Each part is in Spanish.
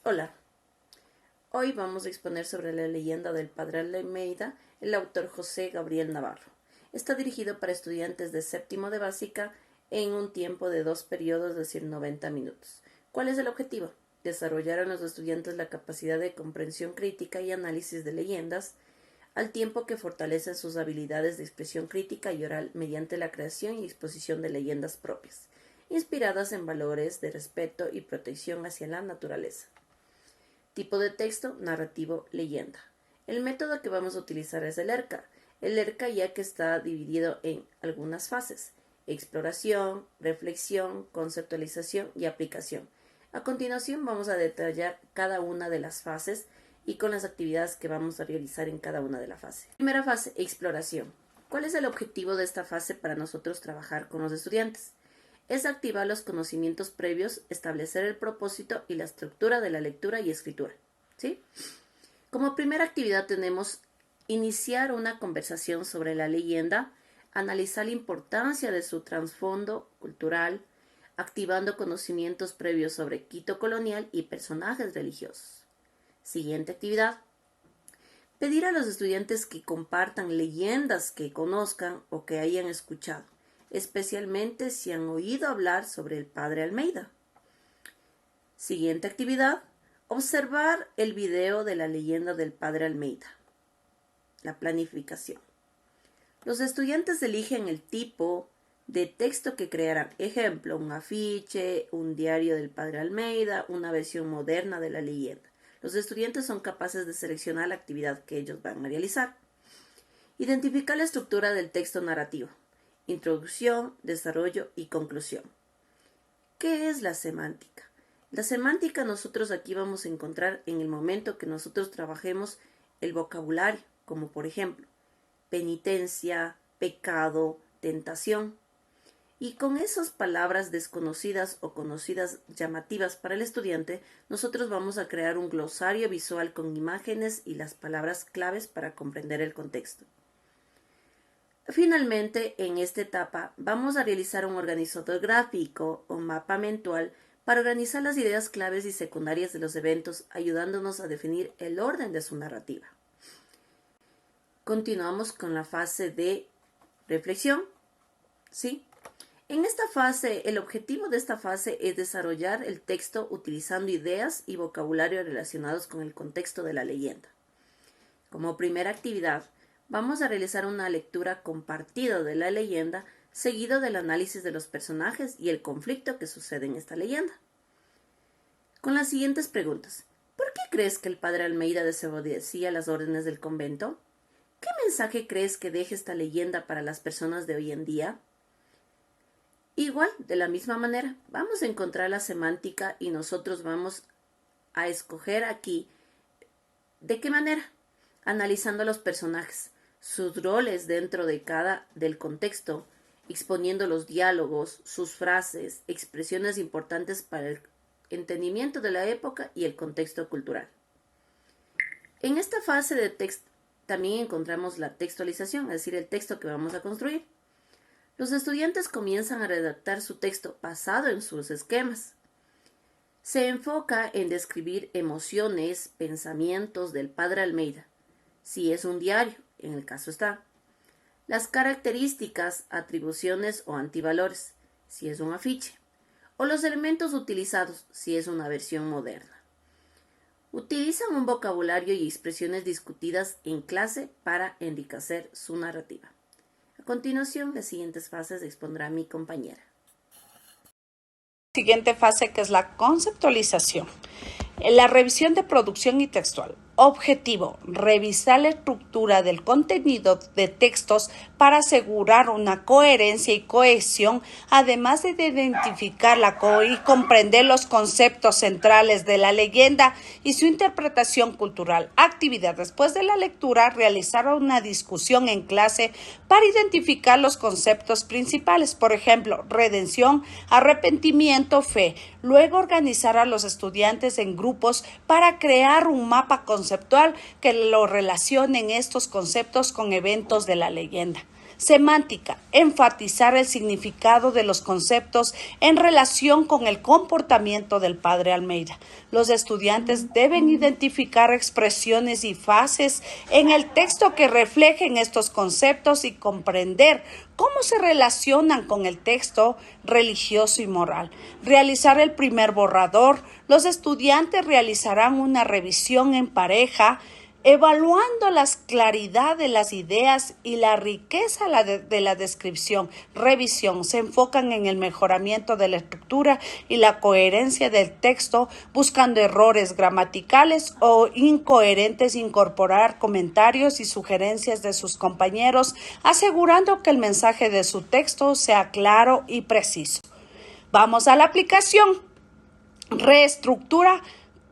Hola, hoy vamos a exponer sobre la leyenda del Padre Almeida, el autor José Gabriel Navarro. Está dirigido para estudiantes de séptimo de básica en un tiempo de 2 periodos, es decir, 90 minutos. ¿Cuál es el objetivo? Desarrollar en los estudiantes la capacidad de comprensión crítica y análisis de leyendas, al tiempo que fortalecen sus habilidades de expresión crítica y oral mediante la creación y exposición de leyendas propias, inspiradas en valores de respeto y protección hacia la naturaleza. Tipo de texto, narrativo, leyenda. El método que vamos a utilizar es el ERCA. El ERCA ya que está dividido en algunas fases: exploración, reflexión, conceptualización y aplicación. A continuación vamos a detallar cada una de las fases y con las actividades que vamos a realizar en cada una de las fases. Primera fase, exploración. ¿Cuál es el objetivo de esta fase para nosotros trabajar con los estudiantes? Es activar los conocimientos previos, establecer el propósito y la estructura de la lectura y escritura. ¿Sí? Como primera actividad tenemos iniciar una conversación sobre la leyenda, analizar la importancia de su trasfondo cultural, activando conocimientos previos sobre Quito colonial y personajes religiosos. Siguiente actividad. Pedir a los estudiantes que compartan leyendas que conozcan o que hayan escuchado, especialmente si han oído hablar sobre el Padre Almeida. Siguiente actividad, observar el video de la leyenda del Padre Almeida. La planificación. Los estudiantes eligen el tipo de texto que crearán. Ejemplo, un afiche, un diario del Padre Almeida, una versión moderna de la leyenda. Los estudiantes son capaces de seleccionar la actividad que ellos van a realizar. Identificar la estructura del texto narrativo. Introducción, desarrollo y conclusión. ¿Qué es la semántica? La semántica nosotros aquí vamos a encontrar en el momento que nosotros trabajemos el vocabulario, como por ejemplo, penitencia, pecado, tentación. Y con esas palabras desconocidas o conocidas llamativas para el estudiante, nosotros vamos a crear un glosario visual con imágenes y las palabras claves para comprender el contexto. Finalmente, en esta etapa, vamos a realizar un organizador gráfico o mapa mental para organizar las ideas claves y secundarias de los eventos, ayudándonos a definir el orden de su narrativa. Continuamos con la fase de reflexión. ¿Sí? En esta fase, el objetivo de esta fase es desarrollar el texto utilizando ideas y vocabulario relacionados con el contexto de la leyenda. Como primera actividad, vamos a realizar una lectura compartida de la leyenda, seguido del análisis de los personajes y el conflicto que sucede en esta leyenda. Con las siguientes preguntas. ¿Por qué crees que el Padre Almeida desobedecía las órdenes del convento? ¿Qué mensaje crees que deje esta leyenda para las personas de hoy en día? Igual, de la misma manera, vamos a encontrar la semántica y nosotros vamos a escoger aquí ¿de qué manera? Analizando a los personajes, sus roles dentro de del contexto, exponiendo los diálogos, sus frases, expresiones importantes para el entendimiento de la época y el contexto cultural. En esta fase de texto también encontramos la textualización, es decir, el texto que vamos a construir. Los estudiantes comienzan a redactar su texto basado en sus esquemas. Se enfoca en describir emociones, pensamientos del Padre Almeida, si es un diario, en el caso está. Las características, atribuciones o antivalores, si es un afiche. O los elementos utilizados, si es una versión moderna. Utilizan un vocabulario y expresiones discutidas en clase para enriquecer su narrativa. A continuación, las siguientes fases expondrá mi compañera. Siguiente fase, que es la conceptualización. La revisión de producción y textual. Objetivo: revisar la estructura del contenido de textos para asegurar una coherencia y cohesión, además de identificar y comprender los conceptos centrales de la leyenda y su interpretación cultural. Actividad: después de la lectura, realizar una discusión en clase para identificar los conceptos principales, por ejemplo, redención, arrepentimiento, fe. Luego, organizar a los estudiantes en grupos para crear un mapa conceptual que lo relacionen estos conceptos con eventos de la leyenda. Semántica, enfatizar el significado de los conceptos en relación con el comportamiento del padre Almeida. Los estudiantes deben identificar expresiones y fases en el texto que reflejen estos conceptos y comprender cómo se relacionan con el texto religioso y moral. Realizar el primer borrador. Los estudiantes realizarán una revisión en pareja, evaluando la claridad de las ideas y la riqueza de la descripción. Revisión. Se enfocan en el mejoramiento de la estructura y la coherencia del texto, buscando errores gramaticales o incoherentes, incorporar comentarios y sugerencias de sus compañeros, asegurando que el mensaje de su texto sea claro y preciso. Vamos a la aplicación. Reestructura.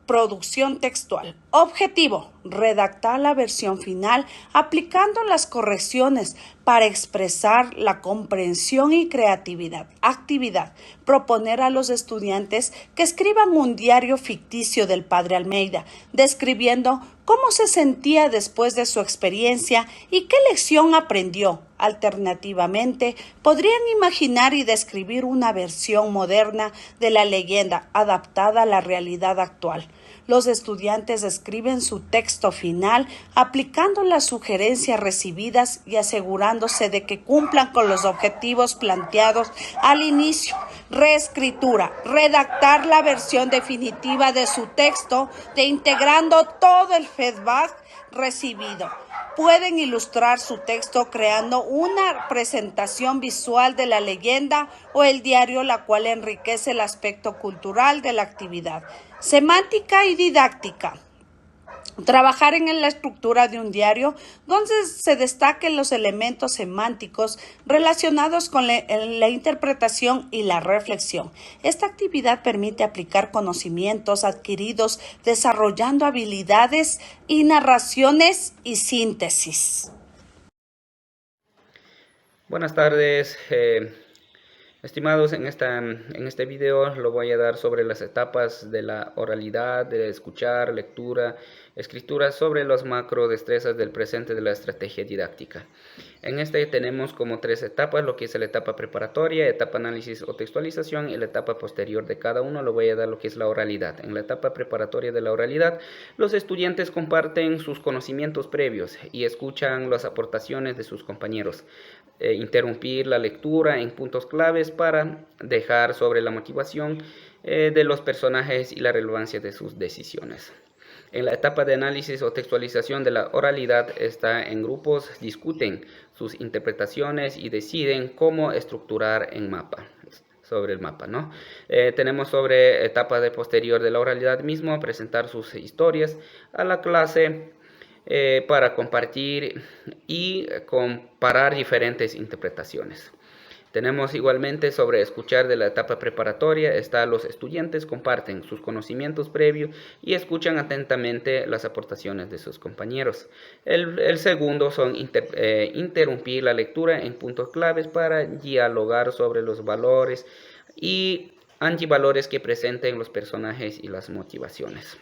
Producción textual. Objetivo: redactar la versión final aplicando las correcciones para expresar la comprensión y creatividad. Actividad: proponer a los estudiantes que escriban un diario ficticio del padre Almeida, describiendo cómo se sentía después de su experiencia y qué lección aprendió. Alternativamente, podrían imaginar y describir una versión moderna de la leyenda adaptada a la realidad actual. Los estudiantes escriben su texto final aplicando las sugerencias recibidas y asegurándose de que cumplan con los objetivos planteados al inicio. Reescritura: redactar la versión definitiva de su texto, integrando todo el feedback recibido. Pueden ilustrar su texto creando una presentación visual de la leyenda o el diario, la cual enriquece el aspecto cultural de la actividad. Semántica y didáctica. Trabajar en la estructura de un diario donde se destaquen los elementos semánticos relacionados con la interpretación y la reflexión. Esta actividad permite aplicar conocimientos adquiridos desarrollando habilidades y narraciones y síntesis. Buenas tardes, estimados. En este video lo voy a dar sobre las etapas de la oralidad, de escuchar, lectura, escritura, sobre los macro destrezas del presente de la estrategia didáctica. En este tenemos como 3 etapas, lo que es la etapa preparatoria, etapa análisis o textualización, y la etapa posterior de cada uno lo voy a dar lo que es la oralidad. En la etapa preparatoria de la oralidad, los estudiantes comparten sus conocimientos previos y escuchan las aportaciones de sus compañeros. Interrumpir la lectura en puntos claves para dejar sobre la motivación de los personajes y la relevancia de sus decisiones. En la etapa de análisis o textualización de la oralidad, está en grupos, discuten sus interpretaciones y deciden cómo estructurar en mapa. Sobre el mapa, ¿no? Tenemos sobre etapa de posterior de la oralidad mismo, presentar sus historias a la clase para compartir y comparar diferentes interpretaciones. Tenemos igualmente sobre escuchar de la etapa preparatoria, los estudiantes comparten sus conocimientos previos y escuchan atentamente las aportaciones de sus compañeros. El segundo son interrumpir la lectura en puntos claves para dialogar sobre los valores y antivalores que presenten los personajes y las motivaciones.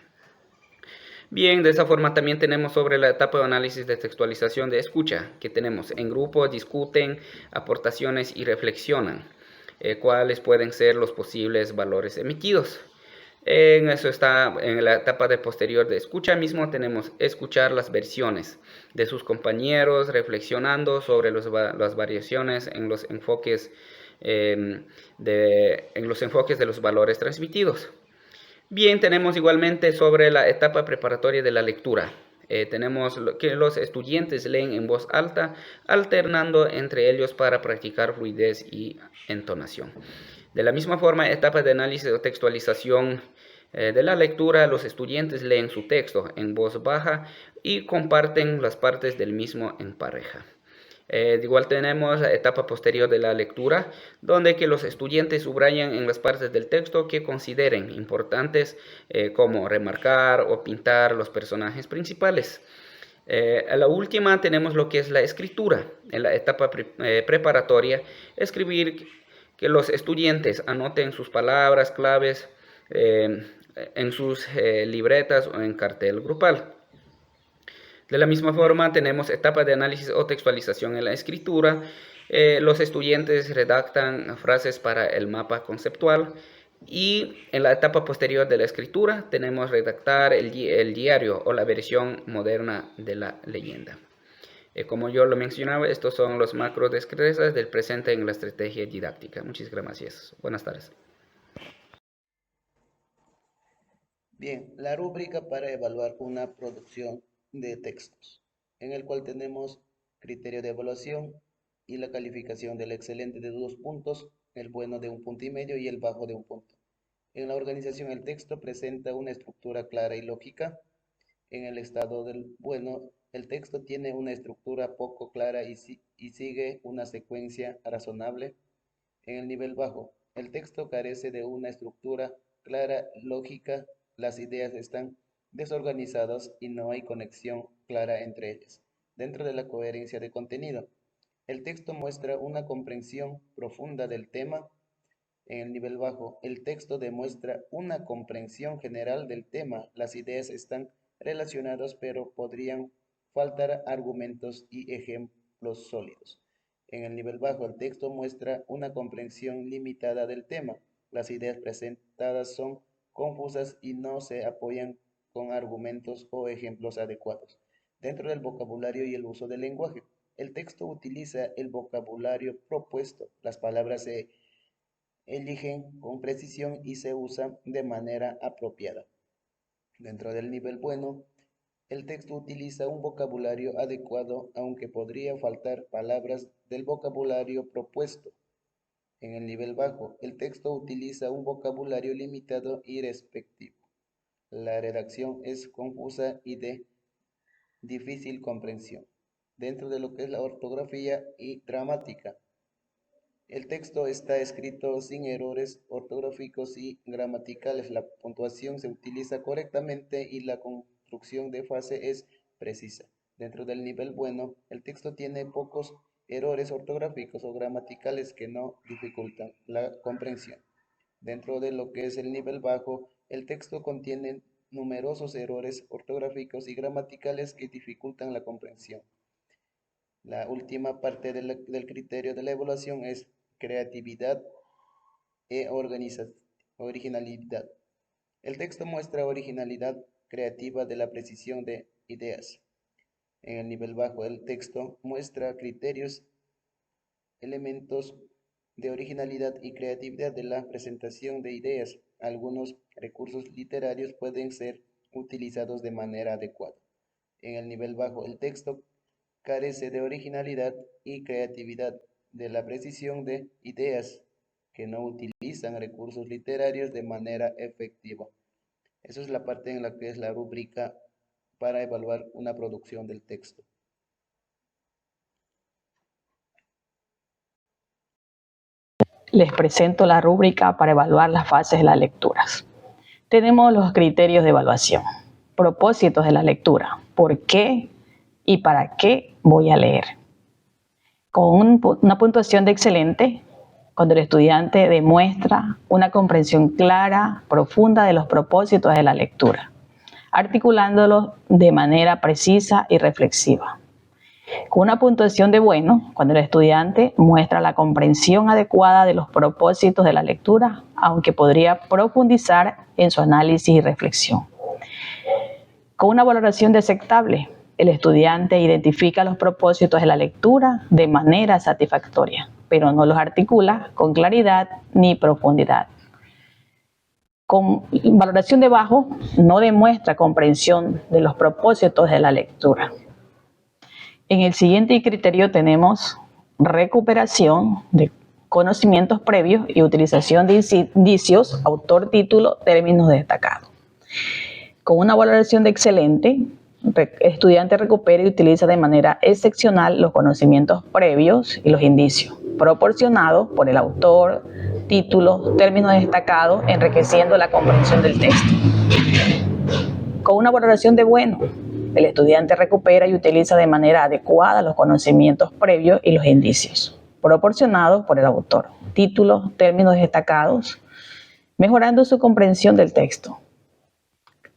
Bien, de esa forma también tenemos sobre la etapa de análisis de textualización de escucha, que tenemos en grupo, discuten aportaciones y reflexionan cuáles pueden ser los posibles valores emitidos. En eso está en la etapa de posterior de escucha mismo, tenemos escuchar las versiones de sus compañeros, reflexionando sobre las variaciones en los enfoques de los valores transmitidos. Bien, tenemos igualmente sobre la etapa preparatoria de la lectura. Tenemos que los estudiantes leen en voz alta, alternando entre ellos para practicar fluidez y entonación. De la misma forma, etapa de análisis o textualización de la lectura, los estudiantes leen su texto en voz baja y comparten las partes del mismo en pareja. Igual tenemos la etapa posterior de la lectura, donde que los estudiantes subrayan en las partes del texto que consideren importantes, como remarcar o pintar los personajes principales. En la última tenemos lo que es la escritura. En la etapa preparatoria, escribir, que los estudiantes anoten sus palabras claves en sus libretas o en cartel grupal. De la misma forma, tenemos etapas de análisis o textualización en la escritura. Los estudiantes redactan frases para el mapa conceptual. Y en la etapa posterior de la escritura tenemos redactar el diario o la versión moderna de la leyenda. Como yo lo mencionaba, estos son los macros destrezas del presente en la estrategia didáctica. Muchas gracias. Buenas tardes. Bien, la rúbrica para evaluar una producción de textos, en el cual tenemos criterio de evaluación y la calificación del excelente de 2 puntos, el bueno de 1,5 puntos y el bajo de 1 punto. En la organización, el texto presenta una estructura clara y lógica. En el estado del bueno, el texto tiene una estructura poco clara y sigue una secuencia razonable. En el nivel bajo, el texto carece de una estructura clara, lógica, las ideas están desorganizadas y no hay conexión clara entre ellas. Dentro de la coherencia de contenido, el texto muestra una comprensión profunda del tema. En el nivel bajo, el texto demuestra una comprensión general del tema. Las ideas están relacionadas, pero podrían faltar argumentos y ejemplos sólidos. En el nivel bajo, el texto muestra una comprensión limitada del tema. Las ideas presentadas son confusas y no se apoyan con argumentos o ejemplos adecuados. Dentro del vocabulario y el uso del lenguaje, el texto utiliza el vocabulario propuesto. Las palabras se eligen con precisión y se usan de manera apropiada. Dentro del nivel bueno, el texto utiliza un vocabulario adecuado, aunque podría faltar palabras del vocabulario propuesto. En el nivel bajo, el texto utiliza un vocabulario limitado y respectivo. La redacción es confusa y de difícil comprensión. Dentro de lo que es la ortografía y gramática, el texto está escrito sin errores ortográficos y gramaticales. La puntuación se utiliza correctamente y la construcción de frase es precisa. Dentro del nivel bueno, el texto tiene pocos errores ortográficos o gramaticales que no dificultan la comprensión. Dentro de lo que es el nivel bajo, el texto contiene numerosos errores ortográficos y gramaticales que dificultan la comprensión. La última parte del criterio de la evaluación es creatividad e originalidad. El texto muestra originalidad creativa de la precisión de ideas. En el nivel bajo, el texto muestra criterios, elementos de originalidad y creatividad de la presentación de ideas. Algunos recursos literarios pueden ser utilizados de manera adecuada. En el nivel bajo, el texto carece de originalidad y creatividad de la precisión de ideas que no utilizan recursos literarios de manera efectiva. Esa es la parte en la que es la rúbrica para evaluar una producción del texto. Les presento la rúbrica para evaluar las fases de las lecturas. Tenemos los criterios de evaluación, propósitos de la lectura, por qué y para qué voy a leer. Con una puntuación de excelente, cuando el estudiante demuestra una comprensión clara, profunda de los propósitos de la lectura, articulándolos de manera precisa y reflexiva. Con una puntuación de bueno, cuando el estudiante muestra la comprensión adecuada de los propósitos de la lectura, aunque podría profundizar en su análisis y reflexión. Con una valoración de aceptable, el estudiante identifica los propósitos de la lectura de manera satisfactoria, pero no los articula con claridad ni profundidad. Con valoración de bajo, no demuestra comprensión de los propósitos de la lectura. En el siguiente criterio tenemos recuperación de conocimientos previos y utilización de indicios, autor, título, términos destacados. Con una valoración de excelente, el estudiante recupera y utiliza de manera excepcional los conocimientos previos y los indicios, proporcionados por el autor, títulos, términos destacados, enriqueciendo la comprensión del texto. Con una valoración de bueno, el estudiante recupera y utiliza de manera adecuada los conocimientos previos y los indicios, proporcionados por el autor, títulos, términos destacados, mejorando su comprensión del texto.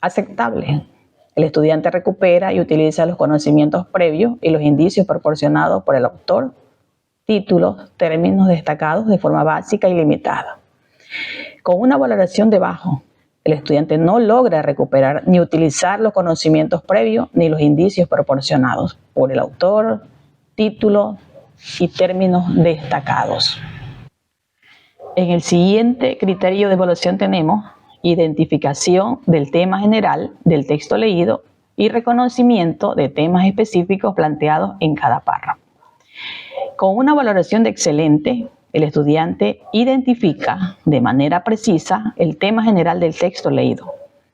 Aceptable. El estudiante recupera y utiliza los conocimientos previos y los indicios proporcionados por el autor, títulos, términos destacados de forma básica y limitada. Con una valoración de bajo, el estudiante no logra recuperar ni utilizar los conocimientos previos ni los indicios proporcionados por el autor, título y términos destacados. En el siguiente criterio de evaluación tenemos identificación del tema general del texto leído y reconocimiento de temas específicos planteados en cada párrafo. Con una valoración de excelente, el estudiante identifica de manera precisa el tema general del texto leído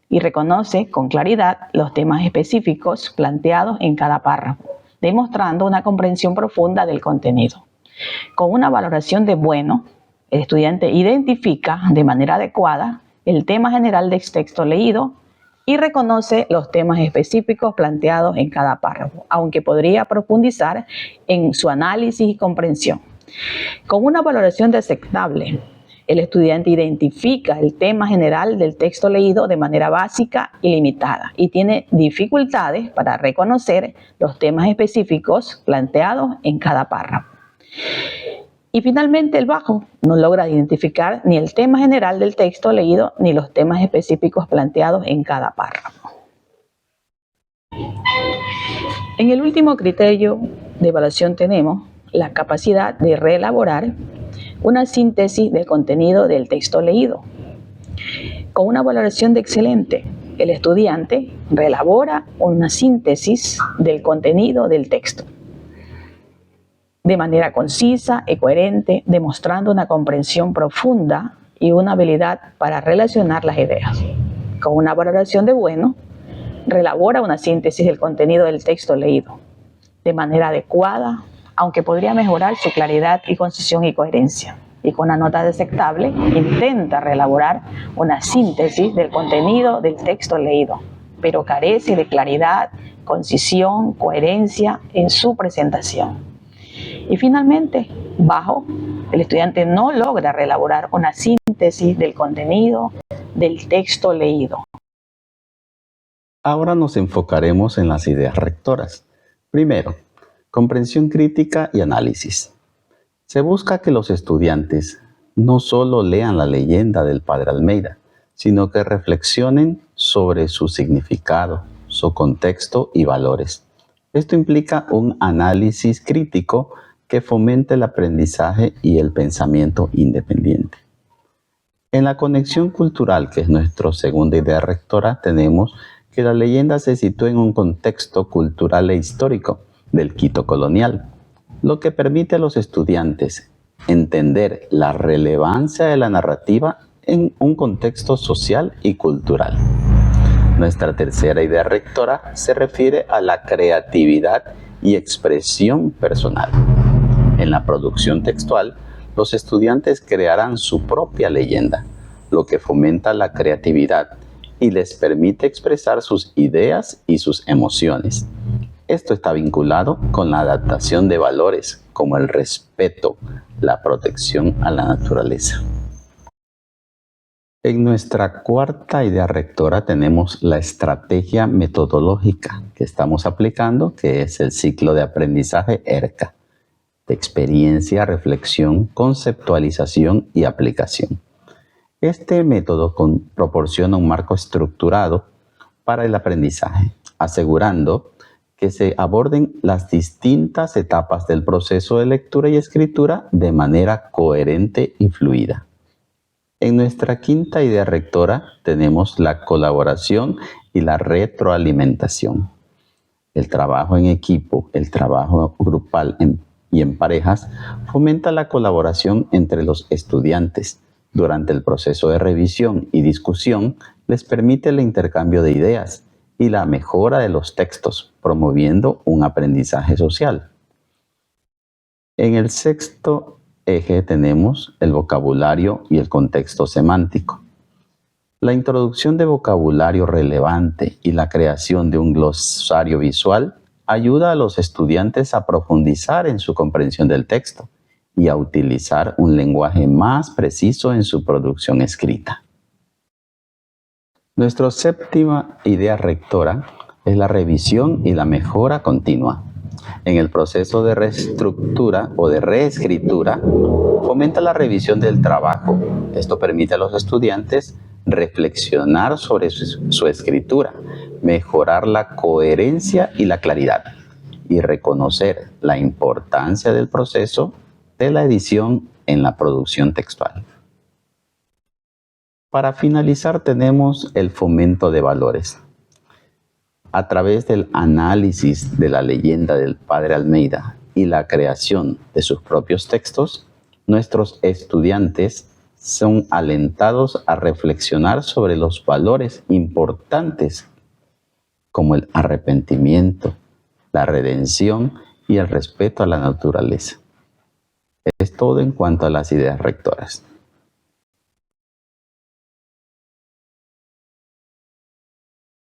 y reconoce con claridad los temas específicos planteados en cada párrafo, demostrando una comprensión profunda del contenido. Con una valoración de bueno, el estudiante identifica de manera adecuada el tema general del texto leído y reconoce los temas específicos planteados en cada párrafo, aunque podría profundizar en su análisis y comprensión. Con una valoración de aceptable, el estudiante identifica el tema general del texto leído de manera básica y limitada y tiene dificultades para reconocer los temas específicos planteados en cada párrafo. Y finalmente el bajo no logra identificar ni el tema general del texto leído ni los temas específicos planteados en cada párrafo. En el último criterio de evaluación tenemos la capacidad de reelaborar una síntesis del contenido del texto leído. Con una valoración de excelente, el estudiante reelabora una síntesis del contenido del texto de manera concisa y coherente, demostrando una comprensión profunda y una habilidad para relacionar las ideas. Con una valoración de bueno, reelabora una síntesis del contenido del texto leído de manera adecuada, aunque podría mejorar su claridad y concisión y coherencia. Y con una nota aceptable, intenta reelaborar una síntesis del contenido del texto leído, pero carece de claridad, concisión, coherencia en su presentación. Y finalmente, bajo, el estudiante no logra reelaborar una síntesis del contenido del texto leído. Ahora nos enfocaremos en las ideas rectoras. Primero, comprensión crítica y análisis. Se busca que los estudiantes no solo lean la leyenda del Padre Almeida, sino que reflexionen sobre su significado, su contexto y valores. Esto implica un análisis crítico que fomente el aprendizaje y el pensamiento independiente. En la conexión cultural, que es nuestra segunda idea rectora, tenemos que la leyenda se sitúa en un contexto cultural e histórico del Quito colonial, lo que permite a los estudiantes entender la relevancia de la narrativa en un contexto social y cultural. Nuestra tercera idea rectora se refiere a la creatividad y expresión personal. En la producción textual, los estudiantes crearán su propia leyenda, lo que fomenta la creatividad y les permite expresar sus ideas y sus emociones. Esto está vinculado con la adaptación de valores como el respeto, la protección a la naturaleza. En nuestra cuarta idea rectora tenemos la estrategia metodológica que estamos aplicando, que es el ciclo de aprendizaje ERCA, de experiencia, reflexión, conceptualización y aplicación. Este método proporciona un marco estructurado para el aprendizaje, asegurando que se aborden las distintas etapas del proceso de lectura y escritura de manera coherente y fluida. En nuestra quinta idea rectora tenemos la colaboración y la retroalimentación. El trabajo en equipo, el trabajo grupal y en parejas fomenta la colaboración entre los estudiantes. Durante el proceso de revisión y discusión les permite el intercambio de ideas y la mejora de los textos, promoviendo un aprendizaje social. En el sexto eje tenemos el vocabulario y el contexto semántico. La introducción de vocabulario relevante y la creación de un glosario visual ayuda a los estudiantes a profundizar en su comprensión del texto y a utilizar un lenguaje más preciso en su producción escrita. Nuestra séptima idea rectora es la revisión y la mejora continua. En el proceso de reestructura o de reescritura, fomenta la revisión del trabajo. Esto permite a los estudiantes reflexionar sobre su escritura, mejorar la coherencia y la claridad, y reconocer la importancia del proceso de la edición en la producción textual. Para finalizar, tenemos el fomento de valores. A través del análisis de la leyenda del Padre Almeida y la creación de sus propios textos, nuestros estudiantes son alentados a reflexionar sobre los valores importantes como el arrepentimiento, la redención y el respeto a la naturaleza. Es todo en cuanto a las ideas rectoras.